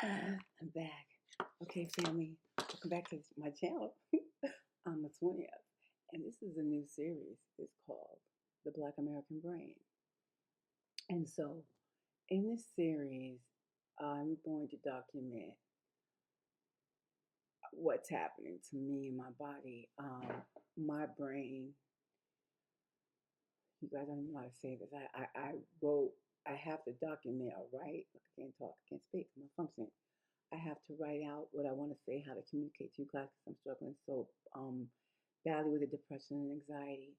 I'm back. Okay, family, welcome back to my channel. I'm Latonia, and this is a new series. It's called The Black American Brain. And so, in this series, I'm going to document what's happening to me in my body, my brain. You guys don't know how to say this. I wrote, I have to document or write. I can't talk, I can't speak, I'm not functioning. I have to write out what I want to say, how to communicate to you guys because I'm struggling so badly with the depression and anxiety.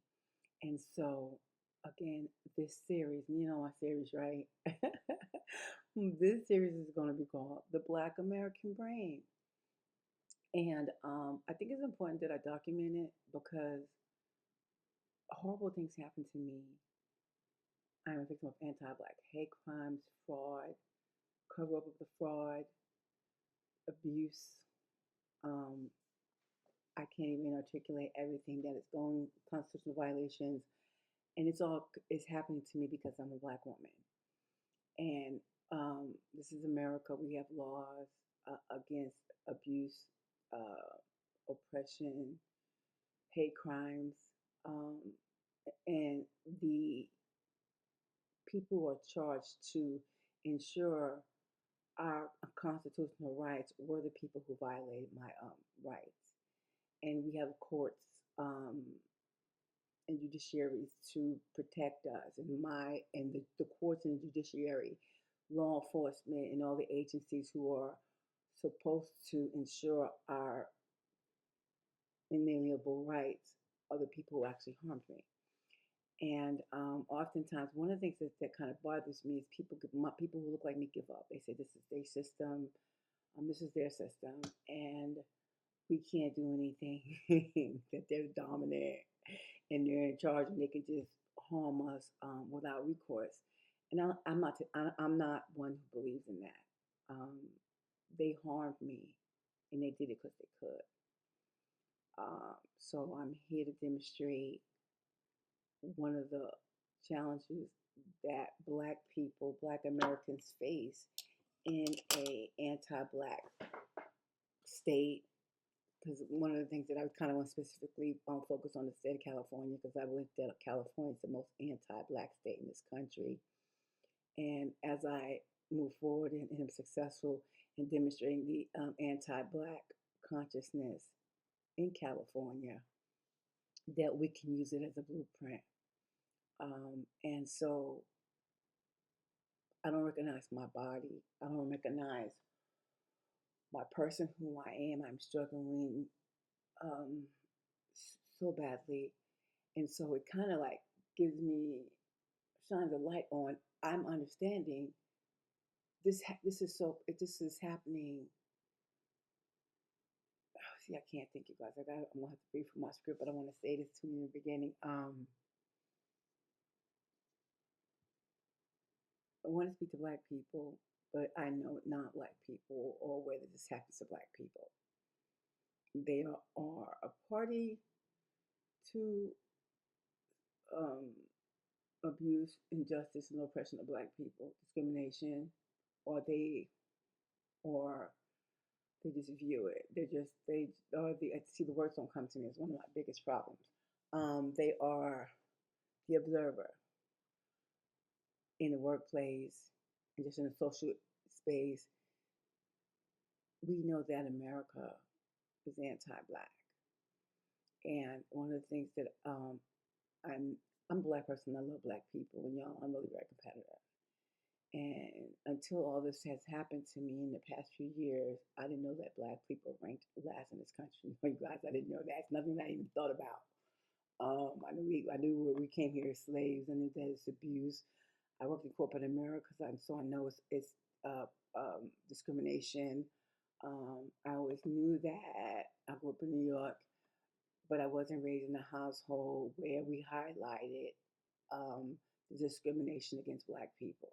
And so, again, this series, you know my series, right? This series is going to be called The Black American Brain. And I think it's important that I document it because horrible things happen to me. I'm a victim of anti Black hate crimes, fraud, cover up of the fraud, abuse. Um, I can't even articulate everything that is going, constitutional violations, and it's happening to me because I'm a Black woman. And this is America. We have laws against abuse, oppression, hate crimes, um, and the people who are charged to ensure our constitutional rights were the people who violated my rights. And we have courts um, and judiciaries to protect us, and the courts and the judiciary, law enforcement, and all the agencies who are supposed to ensure our inalienable rights are the people who actually harmed me. And oftentimes, one of the things that kind of bothers me is people who look like me give up. They say this is their system, this is their system, and we can't do anything. That they're dominant and they're in charge, and they can just harm us without recourse. And I'm not one who believes in that. They harmed me, and they did it because they could. So I'm here to demonstrate one of the challenges that Black people, Black Americans face in a anti-Black state. Because one of the things that I kind of want to specifically focus on the state of California, because I believe that California is the most anti-Black state in this country. And as I move forward and am successful in demonstrating the anti-Black consciousness in California, that we can use it as a blueprint. And so I don't recognize my body. I don't recognize my person, who I am. I'm struggling um, so badly. And so it kind of like gives me, shines a light on, I'm understanding this is so, if this is happening. Oh, see, I can't think, you guys. I'm gonna have to read from my script, but I want to say this to you in the beginning. I want to speak to Black people, but I know not Black people or whether this happens to Black people. They are a party to um, abuse, injustice, and oppression of Black people, discrimination, or or they just view it. They or the see the words don't come to me. It's one of my biggest problems. They are the observer in the workplace and just in the social space. We know that America is anti-Black, and one of the things that I'm I'm a Black person. I love Black people, and y'all, I'm really very competitive. And until all this has happened to me in the past few years, I didn't know that Black people ranked last in this country. You guys, I didn't know that. It's nothing I even thought about. I knew where we came here as slaves. I knew that it's abuse. I worked in corporate America, so I know it's discrimination. I always knew that. I grew up in New York, but I wasn't raised in a household where we highlighted the discrimination against Black people.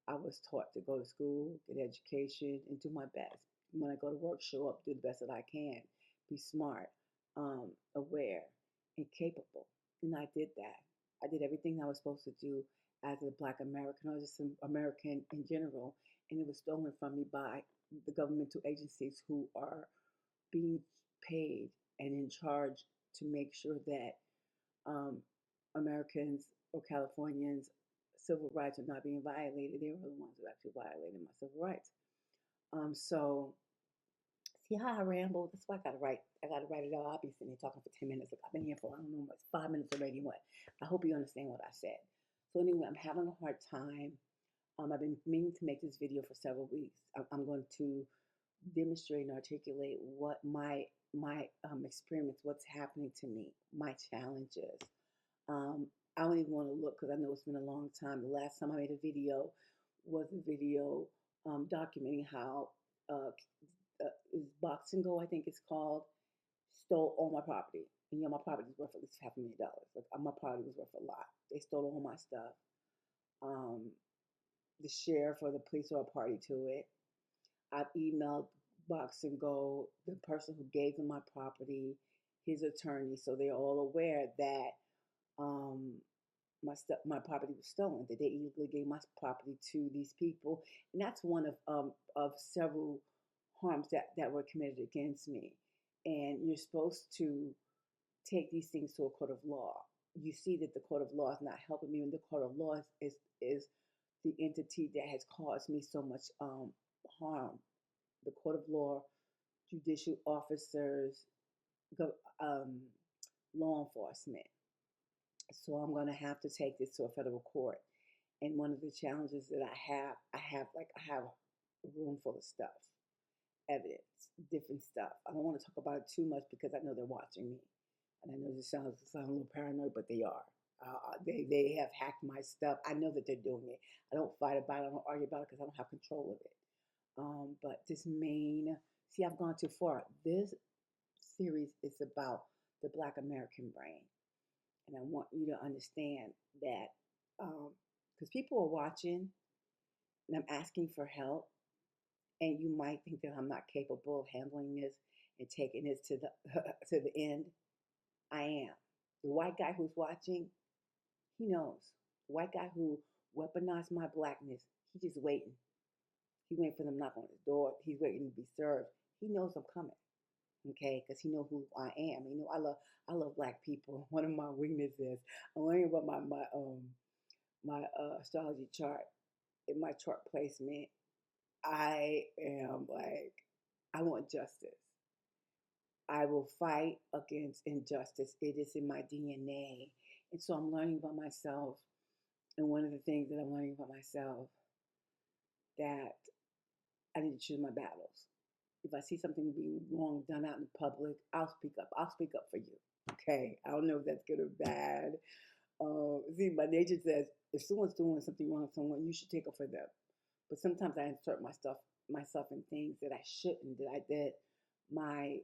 I was taught to go to school, get education, and do my best. When I go to work, show up, do the best that I can, be smart, aware, and capable. And I did that. I did everything I was supposed to do as a Black American or just an American in general. and it was stolen from me by the governmental agencies who are being paid and in charge to make sure that um, Americans or Californians' civil rights are not being violated. They were the ones who actually violated my civil rights. So see how I ramble? That's why I gotta write. I gotta write it out. I'll be sitting here talking for 10 minutes. Look, I've been here for I don't know what 5 minutes already. What? I hope you understand what I said. So anyway, I'm having a hard time. I've been meaning to make this video for several weeks. I'm going to demonstrate and articulate what my experience, what's happening to me, my challenges. I don't even want to look because I know it's been a long time. The last time I made a video was a video documenting how is Box and Go, I think it's called, stole all my property. And my property is worth at least $500,000. Like my property was worth a lot. They stole all my stuff. Um, the sheriff or the police are a party to it. I've emailed Box and Go, the person who gave them my property, his attorney, so they're all aware that um, my property was stolen. That they illegally gave my property to these people, and that's one of several harms that were committed against me. And you're supposed to take these things to a court of law. You see that the court of law is not helping me, and the court of law is the entity that has caused me so much harm. The court of law, judicial officers, um, law enforcement. So I'm going to have to take this to a federal court. And one of the challenges that I have a room full of stuff, evidence, different stuff. I don't want to talk about it too much because I know they're watching me, and I know this sounds a little paranoid, but they are. They have hacked my stuff. I know that they're doing it. I don't fight about it. I don't argue about it because I don't have control of it. But this main, see, I've gone too far. This series is about the Black American brain, and I want you to understand that because people are watching, and I'm asking for help, and you might think that I'm not capable of handling this and taking this to the to the end. I am. The white guy who's watching, he knows. The white guy who weaponized my blackness, he's just waiting. He's waiting for them to knock on his door. He's waiting to be served. He knows I'm coming, okay? Because he knows who I am. You know, I love black people. One of my weaknesses. I'm learning about my astrology chart. In my chart placement, I am like, I want justice. I will fight against injustice. It is in my DNA. And so I'm learning about myself. And one of the things that I'm learning about myself, that I need to choose my battles. If I see something being wrong done out in public, I'll speak up. I'll speak up for you. Okay. I don't know if that's good or bad. See, my nature says if someone's doing something wrong with someone, you should take up for them. But sometimes I insert myself in things that I shouldn't. That my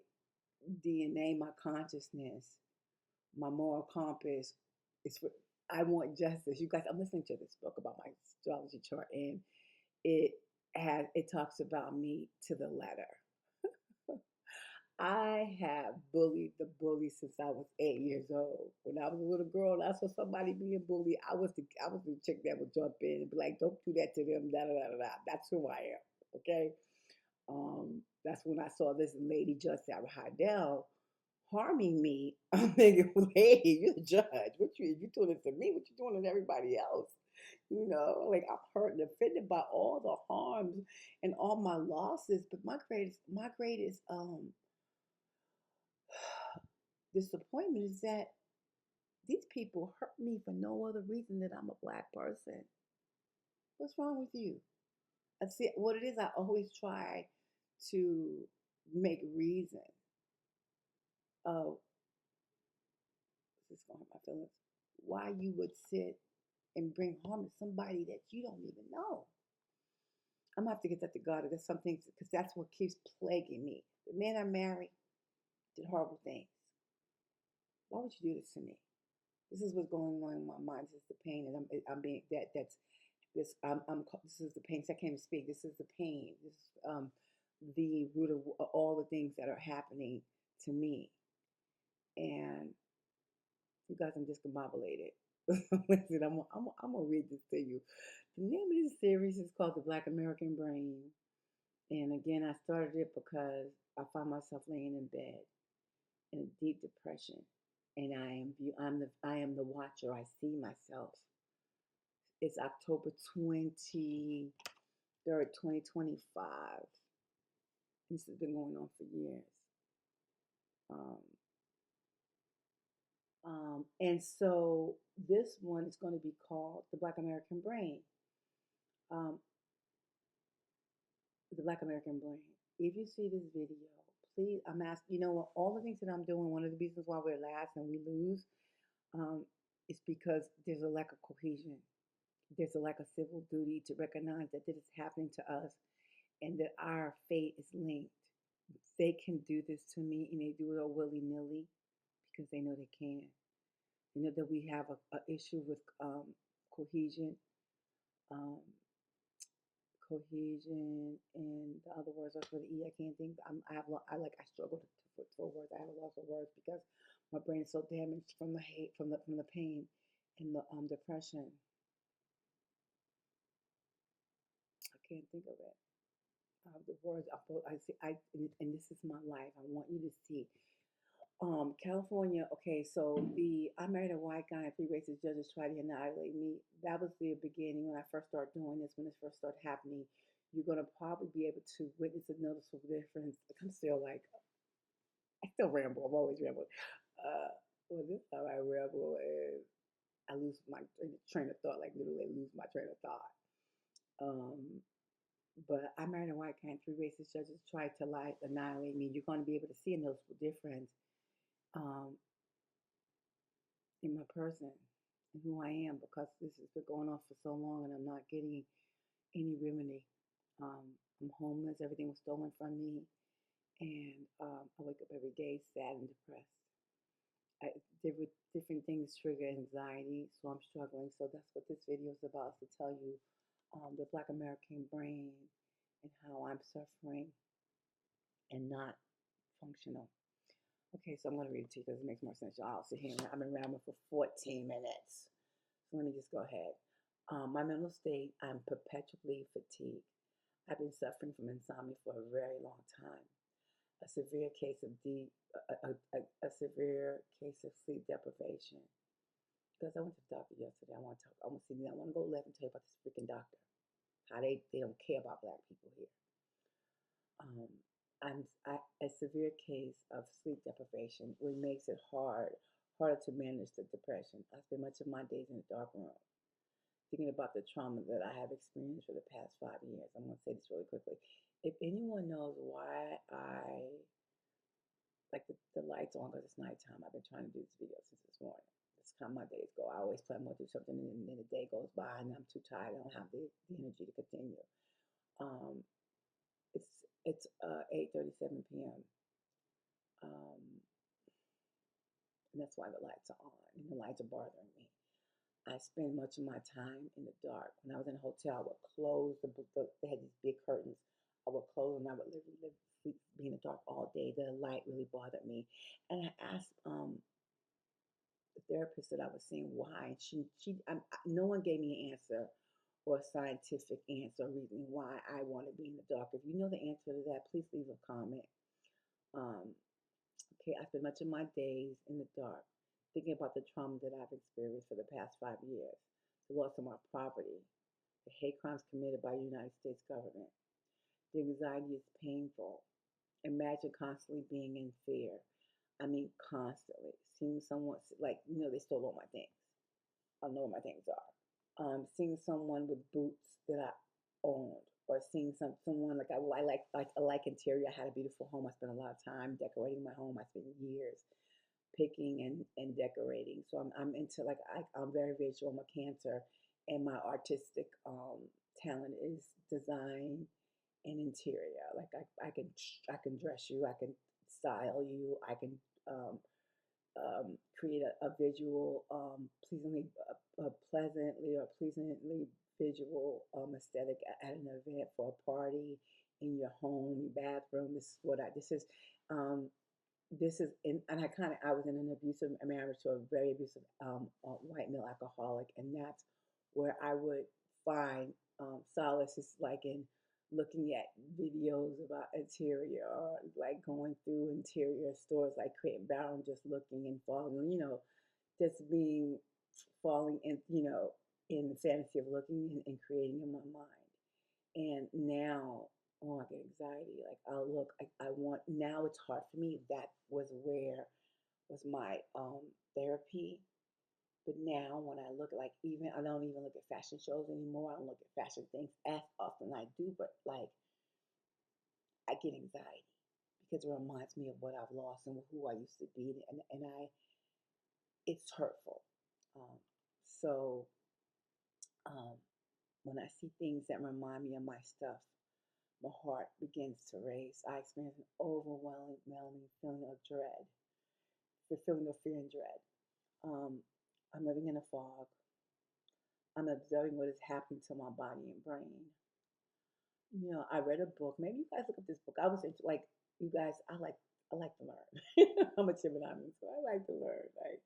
DNA, my consciousness, my moral compass is for. I want justice. You guys, I'm listening to this book about my astrology chart, and it it talks about me to the letter. I have bullied the bully since I was 8 years old. When I was a little girl and I saw somebody being bullied, I was the chick that would jump in and be like, "Don't do that to them." Da da da da. Da. That's who I am. Okay. That's when I saw this lady, Judge Sarah Hydell, harming me. I'm thinking, "Hey, you're the judge. You doing this to me? What you doing to everybody else?" You know, like I'm hurt and offended by all the harms and all my losses. But my greatest disappointment is that these people hurt me for no other reason than I'm a black person. What's wrong with you? I see what it is. I always try to make reason of this is gonna hurt my feelings. Why you would sit and bring harm to somebody that you don't even know. I'm gonna have to get that to God. There's some things because that's what keeps plaguing me. The man I married did horrible things. Why would you do this to me? This is what's going on in my mind. This is the pain, and I'm being that's this this is the pain. I can't even speak. This is the pain. This is the root of all the things that are happening to me. And you guys, I'm discombobulated. Listen, I'm gonna read this to you. The name of this series is called The Black American Brain. And again, I started it because I found myself laying in bed in a deep depression. And I am the watcher. I see myself. It's October 23rd, 2025. This has been going on for years. Um, and so this one is going to be called The Black American Brain. Um, the Black American Brain. If you see this video, please, I'm asking, all the things that I'm doing, one of the reasons why we're last and we lose is because there's a lack of cohesion. There's a lack of civil duty to recognize that this is happening to us and that our fate is linked. They can do this to me and they do it all willy nilly because they know they can. You know that we have a issue with cohesion, um, cohesion, and the other words are for the E. I can't think. I struggle to put for words. I have a loss of words because my brain is so damaged from the hate, from the pain, and the depression. I can't think of it. The words I see. And this is my life. I want you to see. California. Okay, so I married a white guy and three racist judges tried to annihilate me. That was the beginning when I first started doing this. When this first started happening, you're gonna probably be able to witness a noticeable difference. I'm still like, I still ramble. I'm always rambling. Well, this time I ramble and I lose my train of thought. Like literally lose my train of thought. Um, but I married a white guy and three racist judges tried to annihilate me. You're gonna be able to see a noticeable difference. Um, in my person and who I am because this has been going on for so long and I'm not getting any remedy. I'm homeless. Everything was stolen from me. And I wake up every day sad and depressed. Different things trigger anxiety, so I'm struggling. So that's what this video is about, to tell you the Black American brain and how I'm suffering and not functional. Okay, so I'm going to read it to you because it makes more sense. Y'all sit here. I've been rambling for 14 minutes. So let me just go ahead. My mental state, I'm perpetually fatigued. I've been suffering from insomnia for a very long time. A severe case of a severe case of sleep deprivation. Because I went to the doctor yesterday. I want to talk. I want to see. I want to go live and tell you about this freaking doctor. How they don't care about black people here. Um, a severe case of sleep deprivation, which makes it harder to manage the depression. I spend much of my days in a dark room, thinking about the trauma that I have experienced for the past 5 years. I'm going to say this really quickly. If anyone knows why I like the lights on because it's nighttime, I've been trying to do this video since this morning. That's how my days go. I always plan to do something, and then the day goes by, and I'm too tired. I don't have the energy to continue. Um, it's 8:37 p.m. Um, and that's why the lights are on, and the lights are bothering me. I spend much of my time in the dark. When I was in a hotel, I would close they had these big curtains. I would close and I would literally be in the dark all day. The light really bothered me. And I asked the therapist that I was seeing why. And no one gave me an answer or a scientific answer or reason why I want to be in the dark. If you know the answer to that, please leave a comment. Um, okay, I spend much of my days in the dark thinking about the trauma that I've experienced for the past 5 years, the loss of my property, the hate crimes committed by the United States government. The anxiety is painful. Imagine constantly being in fear. I mean, constantly seeing someone they stole all my things. I know what my things are. Seeing someone with boots that I owned, or seeing someone like I like interior. I had a beautiful home. I spent a lot of time decorating my home. I spent years picking and decorating. So I'm into I'm very visual. I'm a Cancer, and my artistic talent is design and interior. Like I can dress you. I can style you. I can create a visual, pleasantly visual aesthetic at an event, for a party, in your home, your bathroom. This is and I was in an abusive marriage to a very abusive white male alcoholic, and that's where I would find solace is like in looking at videos about interior or like going through interior stores like Crate and Barrel and just looking and falling, just being falling in, in the fantasy of looking and creating in my mind. And now, oh, I get anxiety. Like I'll look, I want, now it's hard for me. That was where was my therapy. But now when I look, like, even I don't even look at fashion shows anymore. I don't look at fashion things as often as I do, but like I get anxiety because it reminds me of what I've lost and who I used to be, and it's hurtful. Um, so um, when I see things that remind me of my stuff, my heart begins to race. I experience an overwhelming feeling of dread, the feeling of fear and dread. Um, I'm living in a fog. I'm observing what is happening to my body and brain. I read a book. Maybe you guys look up this book. I was into, like, you guys. I like to learn. I'm a Gemini, so I like to learn. Like,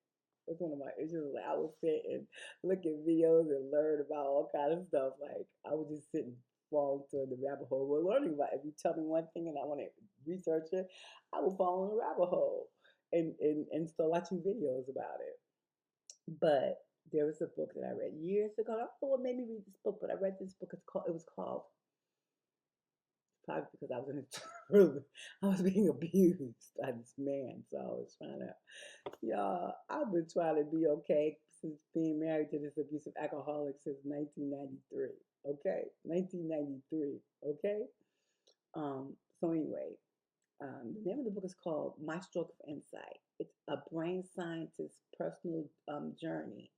it's one of my. It's just like I would sit and look at videos and learn about all kind of stuff. Like I would just sit and fall into the rabbit hole. We're learning about. If you tell me one thing and I want to research it, I will fall in the rabbit hole and start watching videos about it. But there was a book that I read years ago. I don't know what made me read this book, but I read this book. It was called, probably because I was in a room. I was being abused by this man. So I was trying to, y'all, I've been trying to be okay since being married to this abusive alcoholic since 1993. Okay? 1993. Okay? So anyway, the name of the book is called My Stroke of Insight. It's a brain scientist's personal journey.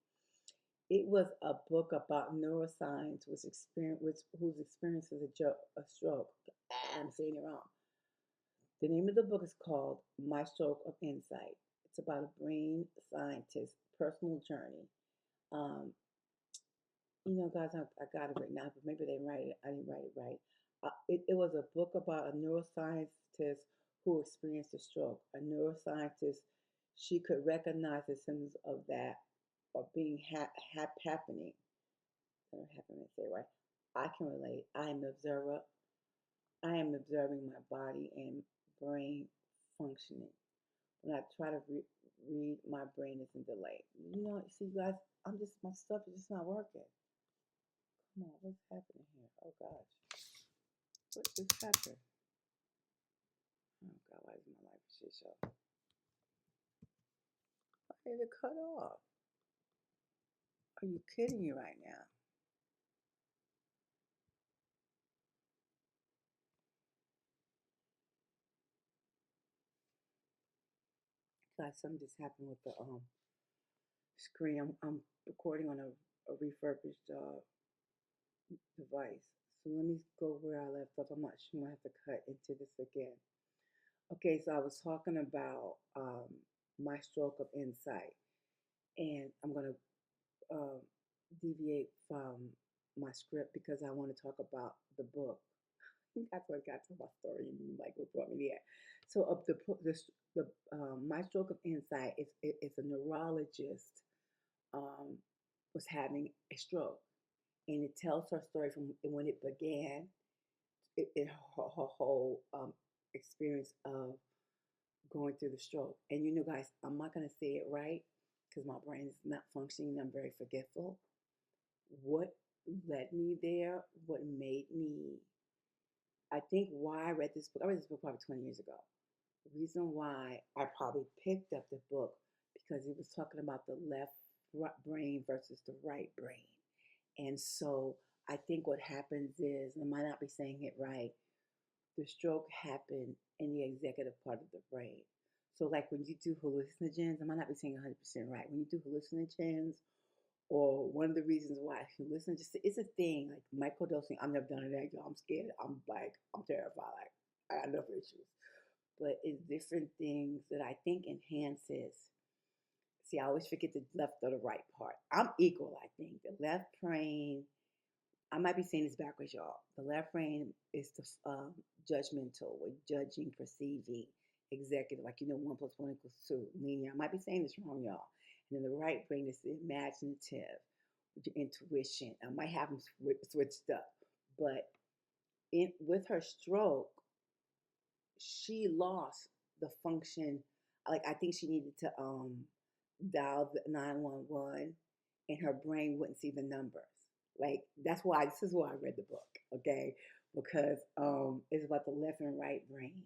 It was a book about neuroscience, whose experiences a stroke. I'm saying it wrong. The name of the book is called My Stroke of Insight. It's about a brain scientist's personal journey. Um, guys, I got it right now, but maybe they didn't write it. I didn't write it right. It was a book about a neuroscientist who experienced a stroke. A neuroscientist, she could recognize the symptoms of that or being happening. I don't have to say it right. I can relate. I am an observer. I am observing my body and brain functioning. When I try to read, my brain is in delay. See, you guys, my stuff is just not working. Come on, what's happening here? Oh gosh, what just happened? Oh God, why is my life a shit show? Why did it cut off? Are you kidding me right now? Guys, something just happened with the screen. I'm recording on a refurbished device. So let me go where I left off. I'm not sure I have to cut into this again. Okay, so I was talking about my stroke of insight, and I'm gonna um, deviate from my script because I want to talk about the book. That's what got to my story and like what brought me there. So, my stroke of insight is a neurologist um, was having a stroke, and it tells her story from when it began, her whole experience of going through the stroke. And guys, I'm not gonna say it right because my brain is not functioning. I'm very forgetful. What led me there? What made me? I think why I read this book. I read this book probably 20 years ago. The reason why I probably picked up the book because it was talking about the left brain versus the right brain. And so I think what happens is, I might not be saying it right, the stroke happened in the executive part of the brain. So, like when you do hallucinogens, I might not be saying 100% right. When you do hallucinogens, or one of the reasons why hallucinogens, it's a thing, like microdosing. I've never done it, y'all. I'm scared. I'm terrified. Like, I got enough issues. But it's different things that I think enhances. See, I always forget the left or the right part. I'm equal, I think. The left brain, I might be saying this backwards, y'all. The left brain is the judgmental, or judging, perceiving, executive, like 1 + 1 = 2, meaning I might be saying this wrong, y'all. And then the right brain is the imaginative, with your intuition. I might have them switched up, But with her stroke, she lost the function. Like I think she needed to dial the 911, and her brain wouldn't see the numbers. Like this is why I read the book, okay? Because it's about the left and right brain.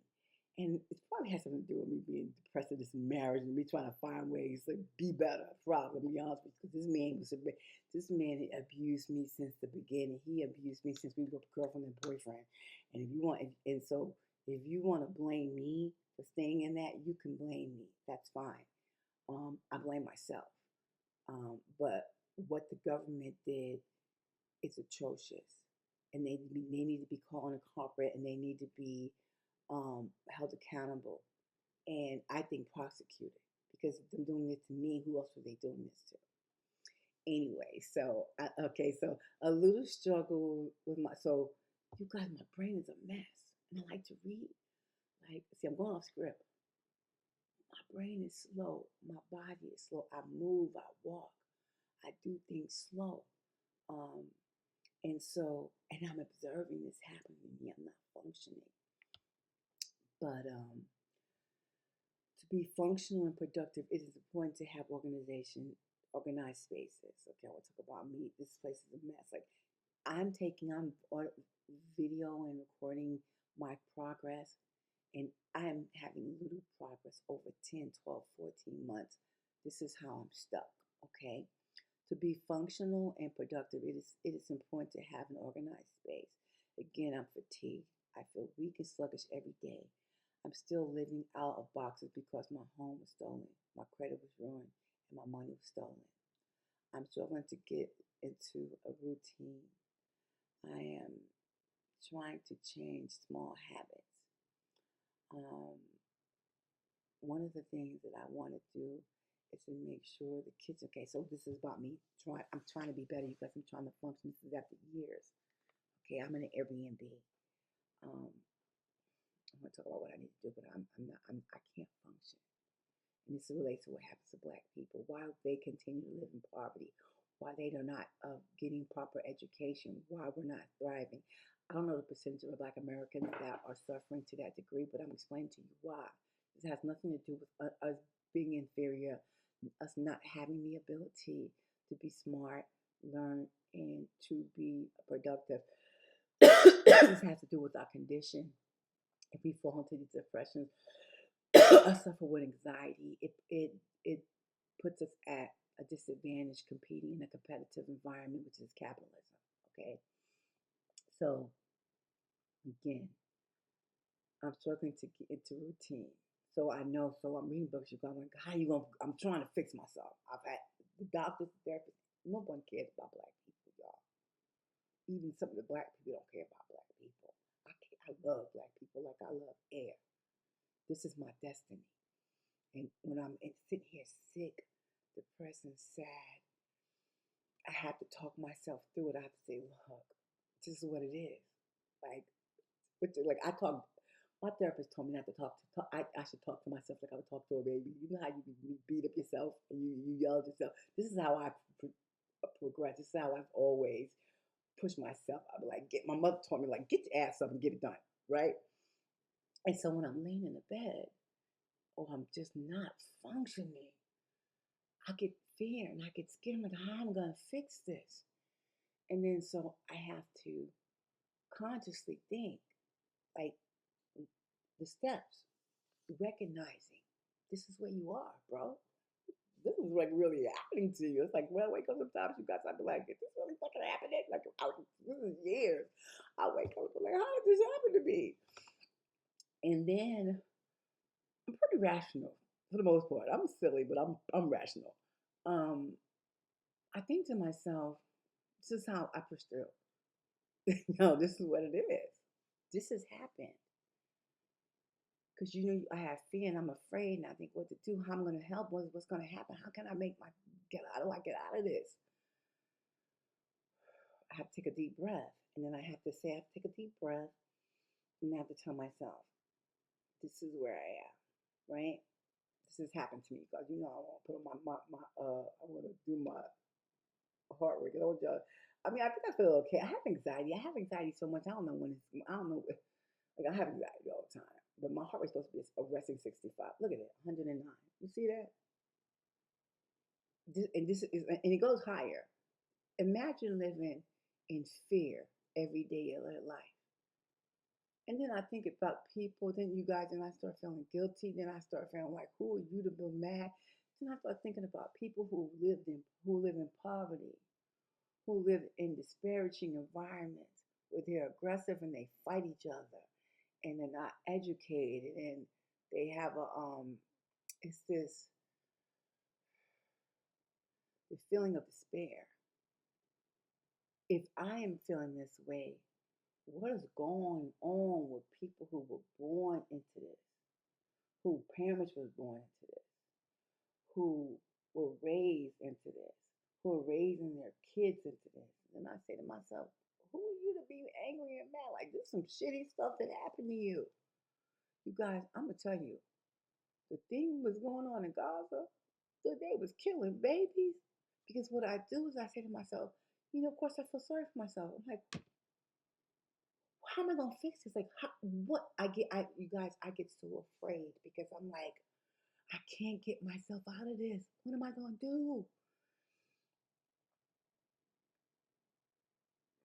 And it probably has something to do with me being depressed in this marriage and me trying to find ways to be better. Probably, to be honest with you, because this man abused me since the beginning. He abused me since we were girlfriend and boyfriend. And if you want, and so if you want to blame me for staying in that, you can blame me. That's fine. I blame myself. But what the government did is atrocious, and they need to be called on a culprit, and they need to be held accountable, and I think prosecuted, because them doing it to me, who else were they doing this to? Anyway, so a little struggle with you guys, my brain is a mess, and I like to read. Like, see, I'm going off script. My brain is slow. My body is slow. I move. I walk. I do things slow. Um, and I'm observing this happening to me. I'm not functioning. But to be functional and productive, it is important to have organized spaces. Okay, I want to talk about me. This place is a mess. Like I'm video and recording my progress, and I'm having little progress over 10, 12, 14 months. This is how I'm stuck. Okay. To be functional and productive, it is important to have an organized space. Again, I'm fatigued. I feel weak and sluggish every day. I'm still living out of boxes because my home was stolen, my credit was ruined, and my money was stolen. I'm struggling to get into a routine. I am trying to change small habits. Um, One of the things that I want to do is to make sure the kids. Okay, so this is about me. I'm trying to be better because I'm trying to function. This is after years. Okay, I'm in an Airbnb. Um, I'm going to talk about what I need to do, but I can't function. And this relates to what happens to Black people. Why they continue to live in poverty. Why they are not getting proper education. Why we're not thriving. I don't know the percentage of Black Americans that are suffering to that degree, but I'm explaining to you why. This has nothing to do with us being inferior, us not having the ability to be smart, learn, and to be productive. This has to do with our condition. If we fall into these depressions, or suffer with anxiety, it puts us at a disadvantage competing in a competitive environment, which is capitalism. Okay, so again, I'm struggling to get into routine. So I know, so I'm reading books. You're going, how you going? I'm trying to fix myself. I've had the doctors, the therapists. No one cares about Black people, y'all. Even some of the Black people don't care about Black people. I love Black people like I love air. This is my destiny. And when I'm sitting here sick, depressed, and sad, I have to talk myself through it. I have to say, look, this is what it is. Like, like I talk. My therapist told me not to talk. I should talk to myself like I would talk to a baby. You know how you beat up yourself and you yell at yourself. This is how I progress. This is how I've always pushed myself. I be like, my mother told me like, get your ass up and get it done, right? And so when I'm laying in the bed, or I'm just not functioning, I get fear and I get scared. I'm like, how am I gonna fix this? And then so I have to consciously think like the steps, recognizing this is where you are, bro. This is like really happening to you. It's like, well, wake up sometimes you guys have to like, is this really fucking happening? Like, this is years. I wake up and like, how did this happen to me? And then I'm pretty rational for the most part. I'm silly, but I'm rational. Um, I think to myself, this is how I push through. No, this is what it is. This has happened. Because I have fear and I'm afraid and I think what to do, how I'm going to help, what's going to happen, how can I how do I get out of this? I have to take a deep breath. And then I have to take a deep breath and I have to tell myself, this is where I am, right? This has happened to me because, I want to put on I want to do my heart rate. I mean, I think I feel okay. I have anxiety. I have anxiety so much. I don't know when it's. I don't know. Like I have anxiety all the time. But my heart rate supposed to be a resting 65. Look at it, 109. You see that? And it goes higher. Imagine living in fear every day of your life. And then I think about people, then you guys, and I start feeling guilty. Then I start feeling like, who are you to be mad? Then I start thinking about people who live in poverty, who live in disparaging environments where they're aggressive and they fight each other, and they're not educated, and they have a it's this the feeling of despair. If I am feeling this way, what is going on with people who were born into this, who parents was born into this, who were raised into this, who are raising their kids into this? And I say to myself, who are you to be angry and mad? Like, there's some shitty stuff that happened to you. You guys, I'm gonna tell you, the thing was going on in Gaza, so they was killing babies. Because what I do is I say to myself, of course I feel sorry for myself. I'm like, how am I gonna fix this? Like, what you guys, I get so afraid because I'm like, I can't get myself out of this. What am I gonna do?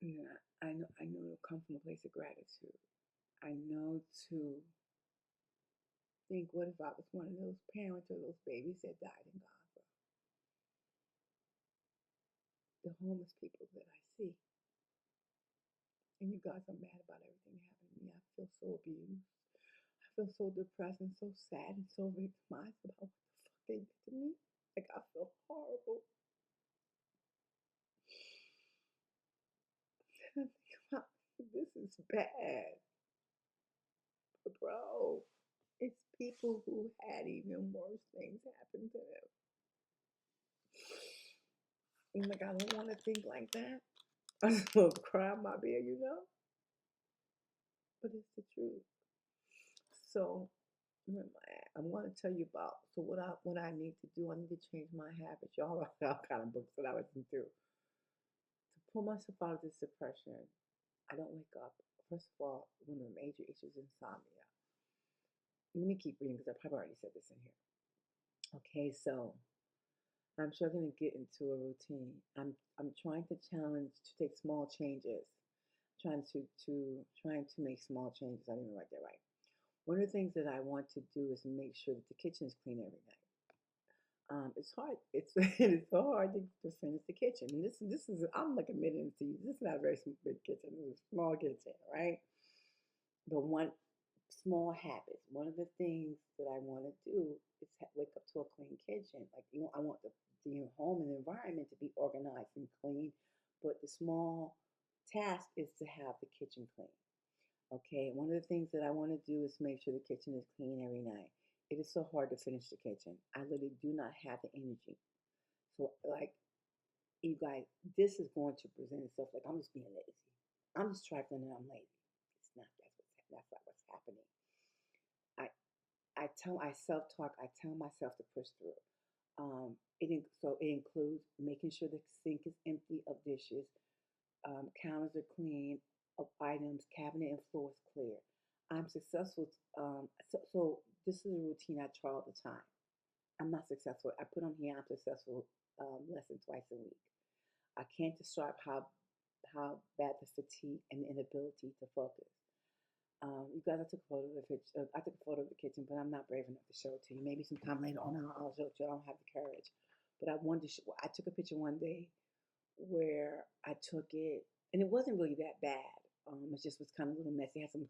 Yeah, I know to come from a place of gratitude. I know to think, what if I was one of those parents or those babies that died in Gaza? The homeless people that I see. And you guys are mad about everything that happened to me. I feel so abused. I feel so depressed and so sad and so victimized about what the fuck they did to me. Like, I feel horrible. And I think about, this is bad. But bro, it's people who had even worse things happen to them. And like, I don't want to think like that. I just want to cry my beer. But it's the truth. So I'm going to tell you about. So what I need to do. I need to change my habits. Y'all are all kind of books that I listen to pull myself out of this depression. I don't wake up. First of all, one of the major issues is insomnia. Let me keep reading because I probably already said this in here. Okay, so I'm struggling to get into a routine. I'm trying to challenge to take small changes. Trying to make small changes. I didn't even write that right. One of the things that I want to do is make sure that the kitchen is clean every night. It's hard. It's it's so hard to finish the kitchen. And this is I'm like admitting to you. This is not a very big kitchen. It's a small kitchen, right? But one small habits. One of the things that I want to do is wake up to a clean kitchen. Like I want the home and the environment to be organized and clean. But the small task is to have the kitchen clean. Okay, one of the things that I want to do is make sure the kitchen is clean every night. It is so hard to finish the kitchen. I literally do not have the energy. So, like, you guys, this is going to present itself like I'm just being lazy. I'm just trifling and I'm lazy. It's not. That's not what's happening. I I self talk. I tell myself to push through. So it includes making sure the sink is empty of dishes, counters are clean, of items, cabinet and floors clear. I'm successful. So this is a routine I try all the time. I'm not successful. I put on here I'm successful less than twice a week. I can't describe how bad the fatigue and the inability to focus. You guys, I took a photo of the kitchen. I took a photo of the kitchen, but I'm not brave enough to show it to you. Maybe sometime later on I'll show it to you. I don't have the courage. But I wanted to. I took a picture one day where I took it, and it wasn't really that bad. It just was kind of a little messy. It had some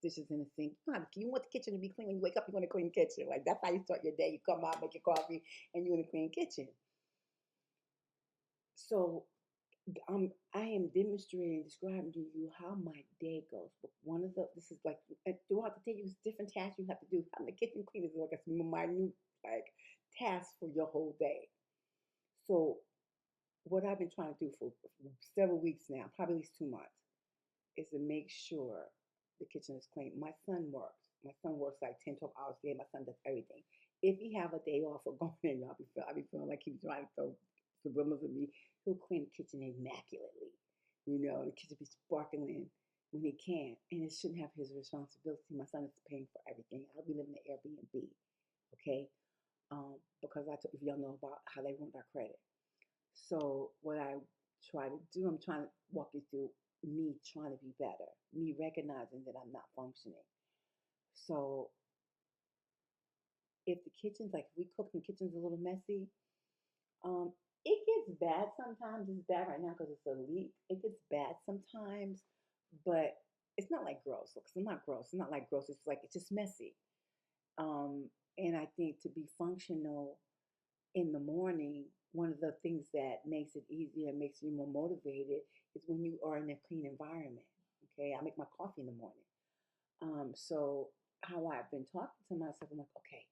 dishes in the sink. You want the kitchen to be clean. When you wake up, you want a clean kitchen. Like that's how you start your day. You come out, make your coffee, and you in a clean kitchen. So I am demonstrating, describing to you how my day goes. But this is like throughout the day, there's different tasks you have to do. Having the kitchen clean is like a minute like task for your whole day. So what I've been trying to do for several weeks now, probably at least 2 months, is to make sure the kitchen is clean. My son works. My son works like 10, 12 hours a day. My son does everything. If he have a day off or going in, I'll be feeling like he's trying to throw the Wilmers with me, he'll clean the kitchen immaculately. The kitchen be sparkling when he can. And it shouldn't have his responsibility. My son is paying for everything. I'll be living in Airbnb, okay? Because if y'all know about how they ruined our credit. So what I try to do, I'm trying to walk you through me trying to be better, me recognizing that I'm not functioning. So if the kitchen's like, if we cook and the kitchen's a little messy, it gets bad sometimes. It's bad right now because it's a leak. It gets bad sometimes, but it's not like gross. Because I'm not gross. It's not like gross. It's like it's just messy. And I think to be functional in the morning, one of the things that makes it easier and makes you more motivated is when you are in a clean environment. Okay, I make my coffee in the morning. So how I've been talking to myself, I'm like, okay,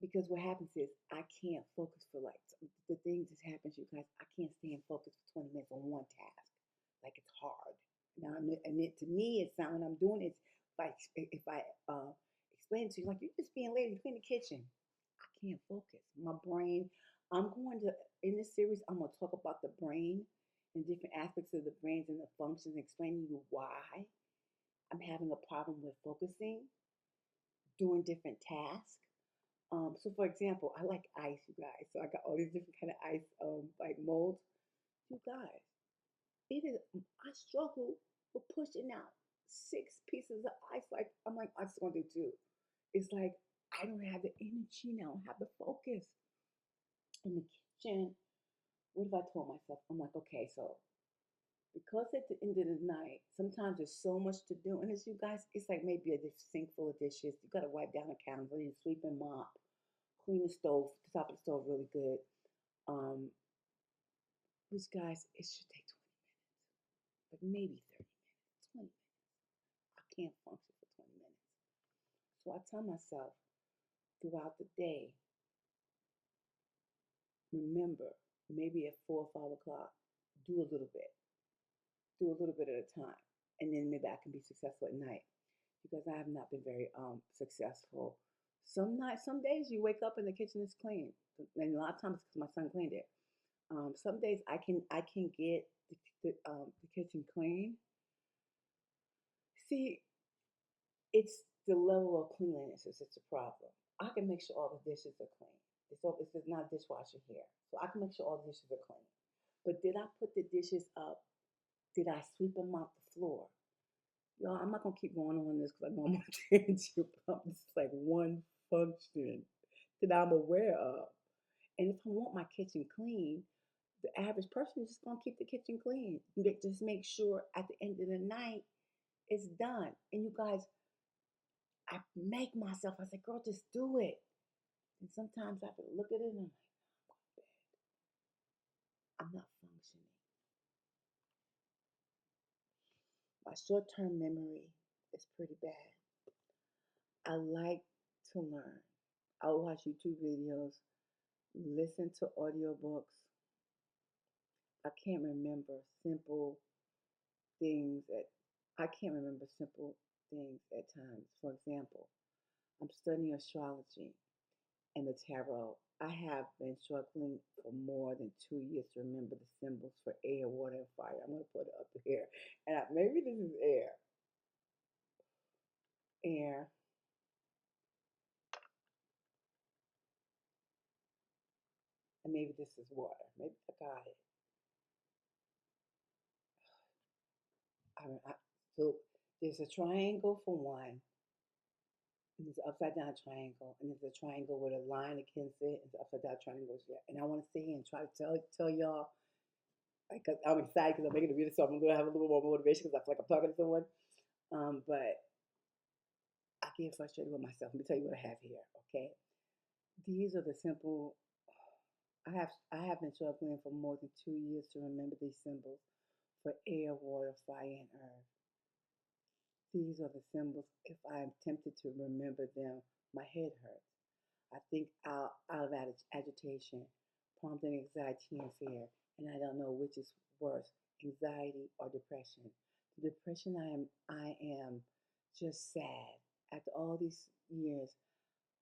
because what happens is I can't focus for like the things that happen to you guys. I can't stay in focus for 20 minutes on one task. Like it's hard. Now, and to me, it's not when I'm doing it. Like if I explain to you, like you're just being lazy, clean the kitchen. I can't focus. My brain. I'm going to in this series. I'm going to talk about the brain and different aspects of the brains and the functions, explaining you why I'm having a problem with focusing, doing different tasks. So for example, I like ice, you guys. So I got all these different kind of ice, like molds. You guys, it is. I struggle with pushing out 6 pieces of ice. Like I'm like, I'm just gonna do two. It's like I don't have the energy now. I don't have the focus in the kitchen. What have I told myself? I'm like, okay, so because at the end of the night, sometimes there's so much to do, and as you guys, it's like maybe a sink full of dishes. You gotta wipe down the counter, you sweep and mop, clean the stove, the top of the stove really good. Um, which guys, it should take 20 minutes, like maybe 30 minutes, 20 minutes. I can't function for 20 minutes. So I tell myself throughout the day, remember, maybe at 4 or 5 o'clock, do a little bit, do a little bit at a time, and then maybe I can be successful at night because I have not been very successful. Some nights, some days you wake up and the kitchen is clean, and a lot of times it's because my son cleaned it. Some days I can get the kitchen clean. See, it's the level of cleanliness is it's a problem. I can make sure all the dishes are clean. It's not a dishwasher here, so I can make sure all the dishes are clean. But did I put the dishes up? Did I sweep them off the floor? Y'all, I'm not gonna keep going on this because I know I'm on a tangent. This is like one function that I'm aware of. And if I want my kitchen clean, the average person is just gonna keep the kitchen clean. Just make sure at the end of the night it's done. And you guys, I make myself. I say, girl, just do it. And sometimes I have to look at it and I'm not functioning. My short-term memory is pretty bad. I like to learn. I'll watch YouTube videos, listen to audiobooks. I can't remember simple things at I can't remember simple things at times. For example, I'm studying astrology and the tarot. I have been struggling for more than 2 years to remember the symbols for air, water, and fire. I'm going to put it up here. And maybe this is air. Air. And maybe this is water. Maybe I got it. So there's a triangle for one, and there's an upside down triangle, and there's a triangle with a line against it, and the upside down triangle. And I want to sit here and try to tell y'all, like, I'm excited because I'm making a video, so I'm going to have a little more motivation because I feel like I'm talking to someone. But I get frustrated with myself. Let me tell you what I have here, okay? These are the simple. I have been struggling for more than 2 years to remember these symbols for air, water, fire, and earth. These are the symbols. If I am tempted to remember them, my head hurts. I think out of agitation, prompting anxiety and fear, and I don't know which is worse, anxiety or depression. The depression I am just sad. After all these years,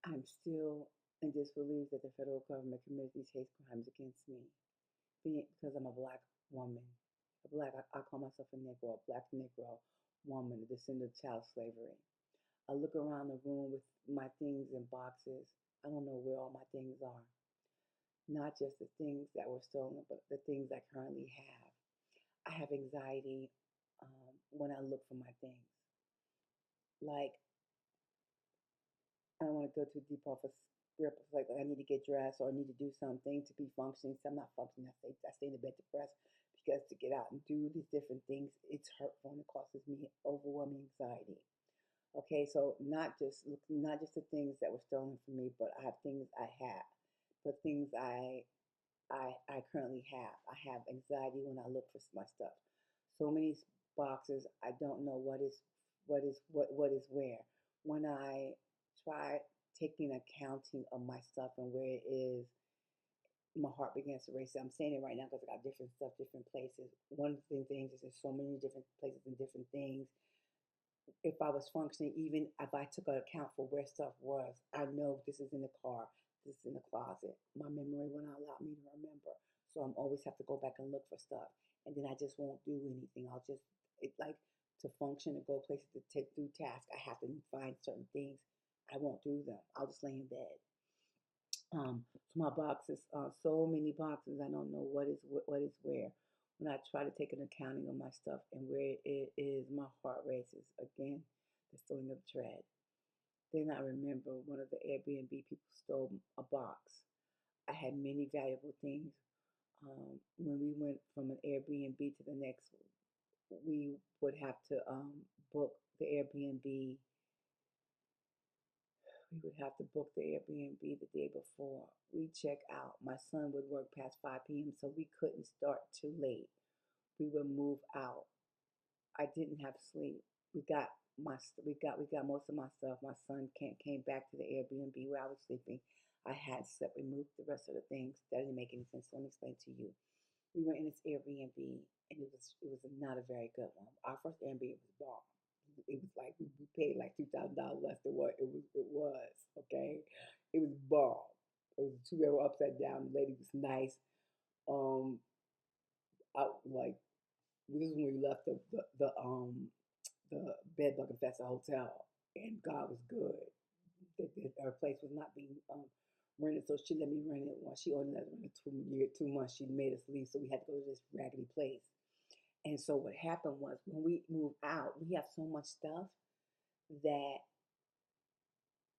I'm still and disbelieves that the federal government commits these hate crimes against me, because I'm a black woman. I call myself a Negro, a black Negro woman, a descendant of child slavery. I look around the room with my things in boxes. I don't know where all my things are. Not just the things that were stolen, but the things I currently have. I have anxiety when I look for my things. Like, I don't want to go too deep off a script. It's like I need to get dressed or I need to do something to be functioning. So I'm not functioning. I stay in the bed depressed because to get out and do these different things, it's hurtful and it causes me overwhelming anxiety. Okay, so not just the things that were stolen from me, but I have things I have, but things I currently have. I have anxiety when I look for my stuff. So many boxes, I don't know what is where. When I try taking accounting of my stuff and where it is, my heart begins to race. I'm saying it right now because I got different stuff, different places. One of the things is there's so many different places and different things. If I was functioning, even if I took an account for where stuff was, I know this is in the car, this is in the closet. My memory will not allow me to remember. So I'm always have to go back and look for stuff. And then I just won't do anything. I'll just, it like to function and go places to take through tasks. I have to find certain things. I won't do them. I'll just lay in bed. So my boxes, so many boxes. I don't know what is where. When I try to take an accounting of my stuff and where it is, my heart races again. The stealing of thread. Then I remember one of the Airbnb people stole a box. I had many valuable things. When we went from an Airbnb to the next, we would have to book the Airbnb we would have to book the Airbnb the day before. We check out. My son would work past 5 p.m., so we couldn't start too late. We would move out. I didn't have sleep. We got most of my stuff. My son came back to the Airbnb where I was sleeping. I had slept. We moved the rest of the things. That didn't make any sense. So let me explain to you. We were in this Airbnb, and it was not a very good one. Our first Airbnb was bomb. It was like we paid like $2,000 less than what it was. Okay, it was bomb. It was a two-bedroom upside down. The lady was nice. Um, I like this is when we left the Bed Bug Infested hotel, and God was good. Her place was not being rented, so she let me rent it. Once she only let us rent it 2 months, she made us leave, so we had to go to this raggedy place. And so what happened was when we moved out, we have so much stuff that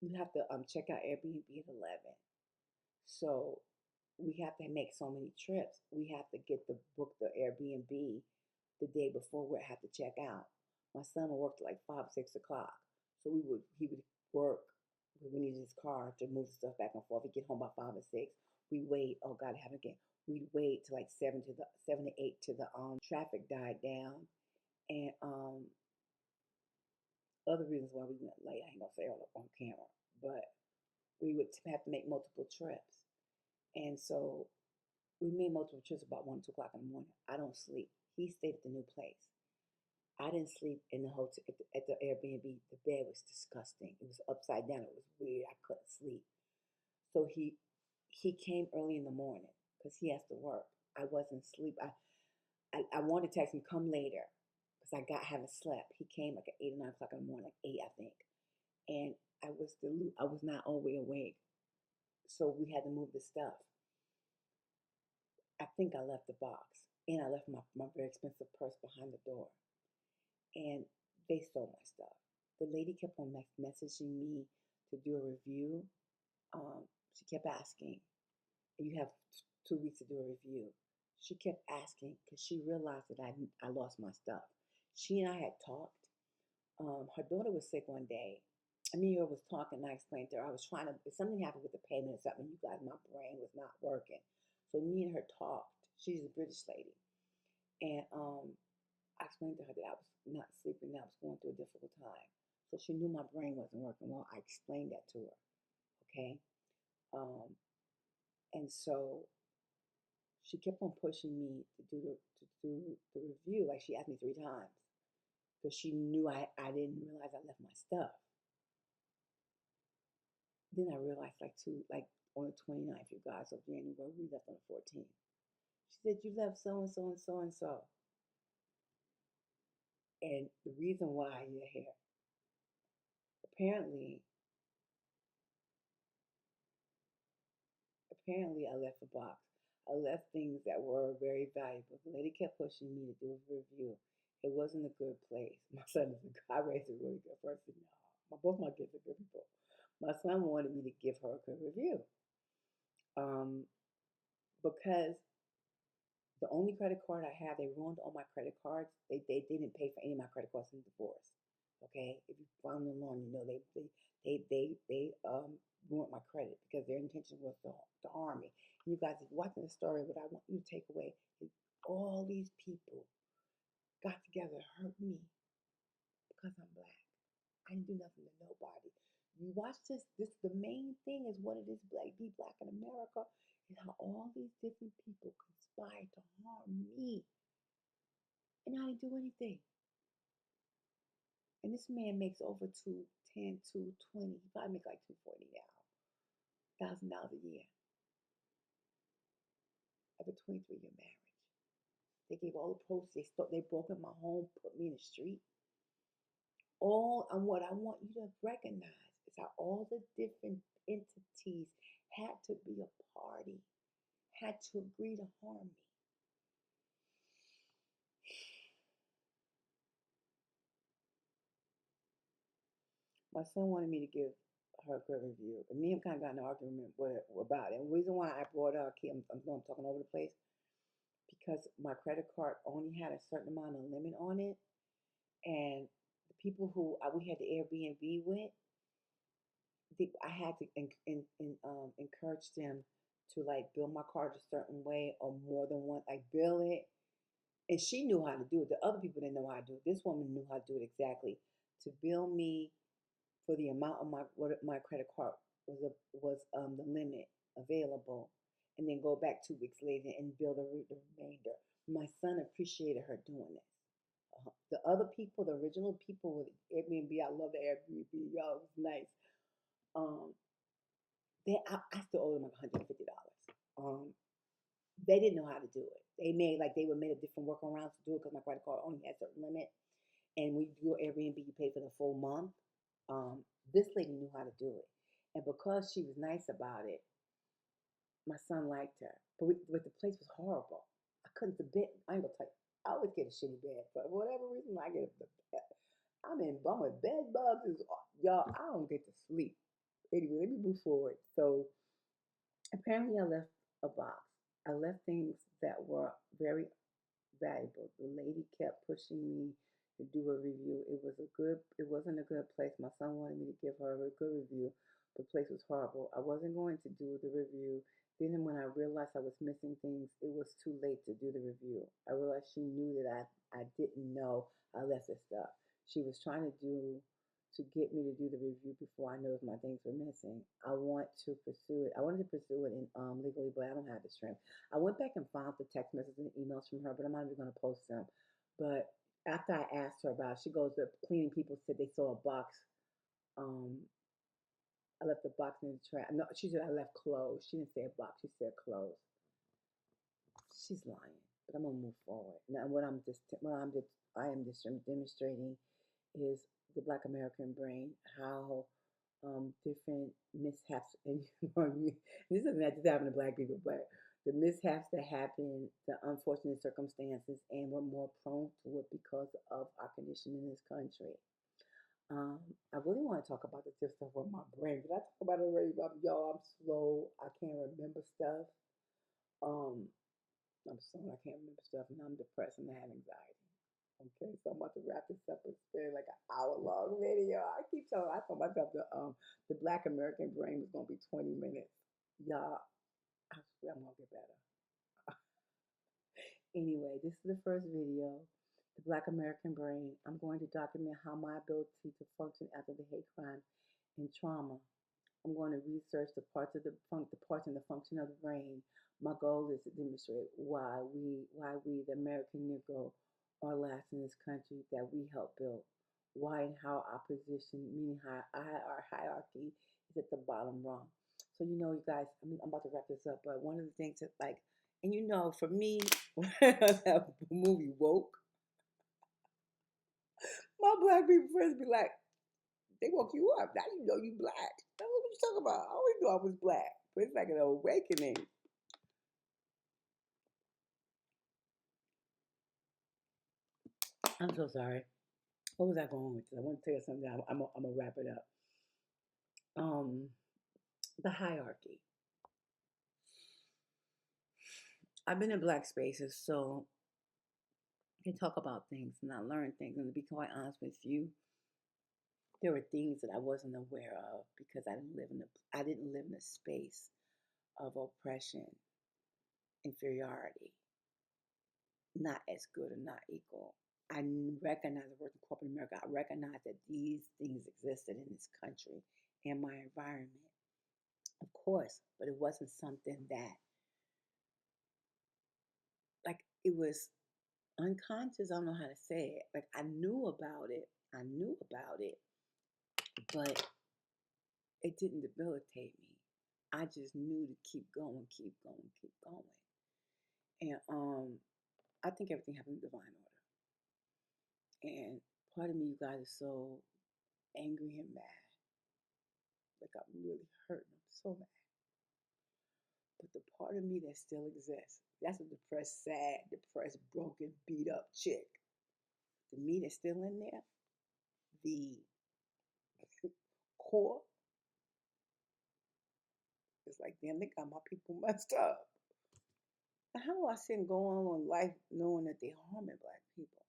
you have to check out Airbnb at 11. So we have to make so many trips. We have to get the book the Airbnb the day before we have to check out. My son would work till like 5, 6 o'clock. So he would work. We needed his car to move stuff back and forth. He'd get home by 5 or 6. We wait. Oh God, I have again. We'd wait till like 7 to 8 till the traffic died down. And other reasons why we went late. I ain't gonna say all up on camera, but we would have to make multiple trips. And so we made multiple trips about 1, 2 o'clock in the morning. I don't sleep. He stayed at the new place. I didn't sleep in the hotel at the Airbnb. The bed was disgusting. It was upside down. It was weird. I couldn't sleep. So he came early in the morning because he has to work. I wasn't asleep. I wanted to text him come later because I haven't slept. He came like at 8 or 9 o'clock in the morning, like 8 I think, and I was not all the way awake. So we had to move the stuff. I think I left the box and I left my very expensive purse behind the door. And they stole my stuff. The lady kept on messaging me to do a review. She kept asking, you have 2 weeks to do a review. She kept asking because she realized that I lost my stuff. She and I had talked. Her daughter was sick one day. Me and her was talking, and I explained to her, I was trying to, something happened with the payment or something. You guys, my brain was not working. So me and her talked. She's a British lady. And I explained to her that I was not sleeping, that I was going through a difficult time. So she knew my brain wasn't working well. I explained that to her. Okay. And so she kept on pushing me to do the review. Like she asked me 3 times because she knew I didn't realize I left my stuff. Then I realized like on the 29th, you guys, of January, we left on the 14th. She said, you left so and so and so and so. And the reason why you're here, apparently, apparently I left a box. I left things that were very valuable. The lady kept pushing me to do a review. It wasn't a good place. My son is a I raised a really good person. No, both my kids are good people. My son wanted me to give her a good review. Um, because the only credit card I had, they ruined all my credit cards. They didn't pay for any of my credit cards in divorce. Okay, if you found them along, you know they ruined my credit because their intention was to harm me. And you guys, if you're watching the story, what I want you to take away is all these people got together to hurt me because I'm black. I didn't do nothing to nobody. You watch this. This the main thing is what it is. Be black in America is how all these different people conspired to harm me, and I didn't do anything. And this man makes over 210, 220. He probably makes like 240 now, $1,000 a year of a 23-year marriage. They gave all the proceeds. They broke in my home, put me in the street. All and what I want you to recognize is how all the different entities had to be a party, had to agree to harm me. My son wanted me to give her a good review, and me and him kind of got in an argument about it. And the reason why I brought up, I'm talking over the place, because my credit card only had a certain amount of limit on it, and the people who we had the Airbnb with, I had to encourage them to like bill my card a certain way or more than one, like bill it. And she knew how to do it. The other people didn't know how to do it. This woman knew how to do it exactly. To bill me for the amount of my credit card was the limit available, and then go back 2 weeks later and bill the remainder. My son appreciated her doing this. The other people, the original people with Airbnb, I love the Airbnb, y'all, it was nice. Um, I still owe them like $150. They didn't know how to do it. They would made a different workarounds to do it because my credit card only had a certain limit. And when you do Airbnb, you pay for the full month. This lady knew how to do it, and because she was nice about it, my son liked her. But the place was horrible. I couldn't the bed. I ain't gonna tell you. I always get a shitty bed, but for whatever reason, I get the. I'm in bum with bed bugs. Y'all, I don't get to sleep. Anyway, let me move forward. So apparently, I left a box. I left things that were very valuable. The lady kept pushing me to do a review. It wasn't a good place. My son wanted me to give her a good review. The place was horrible. I wasn't going to do the review. Then when I realized I was missing things, it was too late to do the review. I realized she knew that I didn't know I left this stuff. She was trying to get me to do the review before I noticed my things were missing. I want to pursue it. I wanted to pursue it in legally, but I don't have the strength. I went back and found the text messages and emails from her, but I'm not even going to post them. But after I asked her about it, she goes, the cleaning people said they saw a box. Um, I left the box in the trash. No, she said I left clothes. She didn't say a box. She said clothes. She's lying. But I'm gonna move forward. Now, I am just demonstrating is the Black American brain, how different mishaps, and this doesn't have to happen to Black people, but the mishaps that happen, the unfortunate circumstances, and we're more prone to it because of our condition in this country. Um, I really want to talk about the just stuff with my brain. Did I talk about it already? Y'all, I'm slow. I can't remember stuff. Um, I'm slow. I can't remember stuff, and I'm depressed and I have anxiety. Okay, so I'm about to wrap this up and spend like an hour long video. I told myself the Black American brain was gonna be 20 minutes. Y'all, I swear I'm gonna get better. Anyway, this is the first video, the Black American brain. I'm going to document how my ability to function after the hate crime and trauma. I'm going to research the parts and the function of the brain. My goal is to demonstrate why we, the American Negro, are last in this country that we helped build. why and how opposition, meaning our hierarchy, is at the bottom rung. So you guys, I'm about to wrap this up, but one of the things that like, and for me, when that movie woke, my black people friends be like, they woke you up. Now you know you black. That's what you talking about. I always knew I was black, but it's like an awakening. I'm so sorry. What was I going with? I want to tell you something. I'm gonna wrap it up. Um, the hierarchy. I've been in black spaces, so I can talk about things and I learn things. And to be quite honest with you, there were things that I wasn't aware of because I didn't live in a space of oppression, inferiority, not as good or not equal. I recognize I worked in corporate America. I recognize that these things existed in this country and my environment, of course, but it wasn't something that like it was unconscious. I don't know how to say it. Like I knew about it. I knew about it, but it didn't debilitate me. I just knew to keep going, keep going, keep going. And I think everything happened in divine order. And part of me, you guys, is so angry and mad. Like I'm really hurting. I'm so mad. But the part of me that still exists, that's a depressed, sad, depressed, broken, beat up chick. The me that's still in there, the core, is like, damn, they got my people messed up. How do I sit and go on in life knowing that they're harming black people?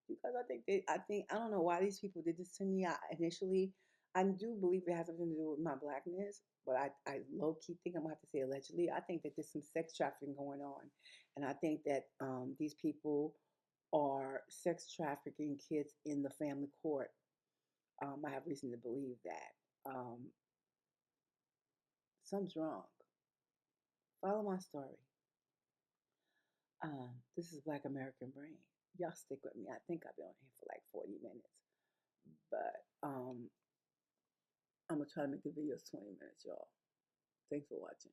Because I don't know why these people did this to me. I do believe it has something to do with my blackness, but I low key think I'm gonna have to say allegedly. I think that there's some sex trafficking going on, and I think that these people are sex trafficking kids in the family court. I have reason to believe that something's wrong. Follow my story. This is Black American Brain. Y'all stick with me. I think I've been on here for like 40 minutes, but I'm gonna try to make the videos 20 minutes, y'all. Thanks for watching.